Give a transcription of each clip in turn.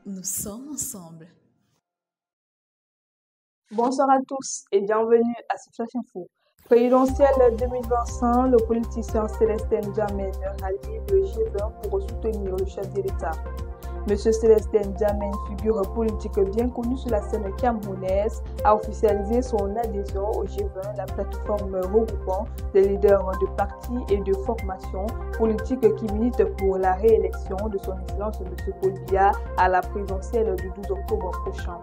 nous sommes ensemble. Bonsoir à tous et bienvenue à ce Flash Info. Présidentielle 2025, le politicien Célestin N'Djamène rallie le G20 pour soutenir le chef de l'État. Monsieur Célestin N'Djamène, figure politique bien connue sur la scène camerounaise, a officialisé son adhésion au G20, la plateforme regroupant des leaders de partis et de formations politiques qui militent pour la réélection de son Excellence M. Paul Biya à la présidentielle du 12 octobre prochain.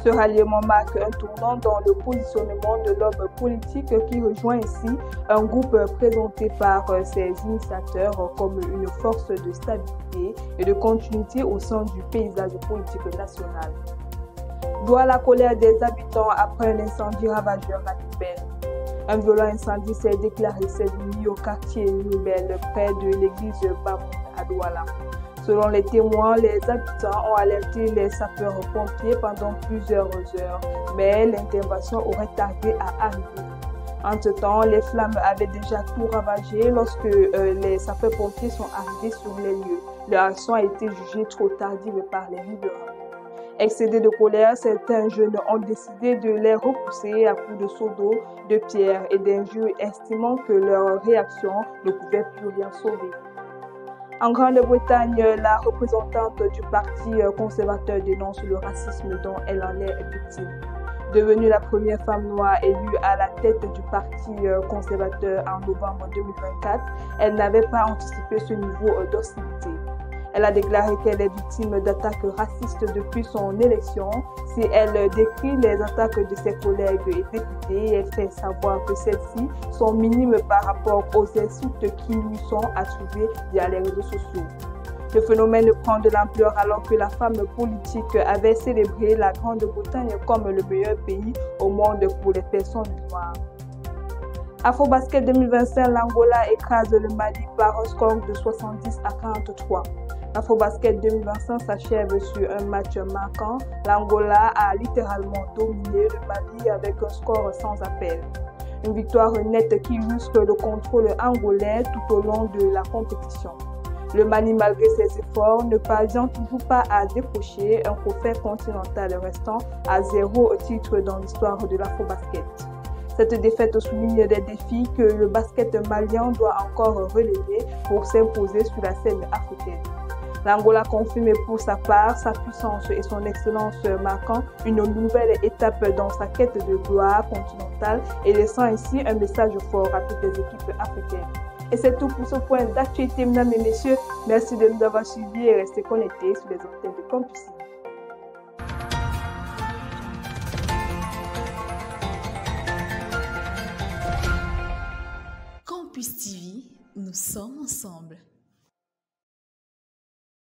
Ce ralliement marque un tournant dans le positionnement de l'homme politique qui rejoint ici un groupe présenté par ses initiateurs comme une force de stabilité et de continuité au sein du paysage politique national. D'où la colère des habitants après l'incendie ravageur à Nouvelle. Un violent incendie s'est déclaré cette nuit au quartier Nouvelle près de l'église Bamoun à Douala. Selon les témoins, les habitants ont alerté les sapeurs-pompiers pendant plusieurs heures, mais l'intervention aurait tardé à arriver. Entre-temps, les flammes avaient déjà tout ravagé lorsque les sapeurs-pompiers sont arrivés sur les lieux. Leur action a été jugée trop tardive par les riverains. Excédés de colère, certains jeunes ont décidé de les repousser à coups de seaux d'eau, de pierres et d'injures, estimant que leur réaction ne pouvait plus rien sauver. En Grande-Bretagne, la représentante du Parti conservateur dénonce le racisme dont elle en est victime. Devenue la première femme noire élue à la tête du Parti conservateur en novembre 2024, elle n'avait pas anticipé ce niveau d'hostilité. Elle a déclaré qu'elle est victime d'attaques racistes depuis son élection. Si elle décrit les attaques de ses collègues et députés, elle fait savoir que celles-ci sont minimes par rapport aux insultes qui lui sont attribuées via les réseaux sociaux. Le phénomène prend de l'ampleur alors que la femme politique avait célébré la Grande-Bretagne comme le meilleur pays au monde pour les personnes noires. Afrobasket 2025, l'Angola écrase le Mali par un score de 70 à 43. L'Afrobasket 2025 s'achève sur un match marquant. L'Angola a littéralement dominé le Mali avec un score sans appel. Une victoire nette qui illustre le contrôle angolais tout au long de la compétition. Le Mali, malgré ses efforts, ne parvient toujours pas à décrocher un trophée continental restant à 0 titre dans l'histoire de l'Afrobasket. Cette défaite souligne des défis que le basket malien doit encore relever pour s'imposer sur la scène africaine. L'Angola confirme pour sa part sa puissance et son excellence, marquant une nouvelle étape dans sa quête de gloire continentale et laissant ainsi un message fort à toutes les équipes africaines. Et c'est tout pour ce point d'actualité, mesdames et messieurs. Merci de nous avoir suivis et restez connectés sur les antennes de Campus TV. Campus TV, nous sommes ensemble.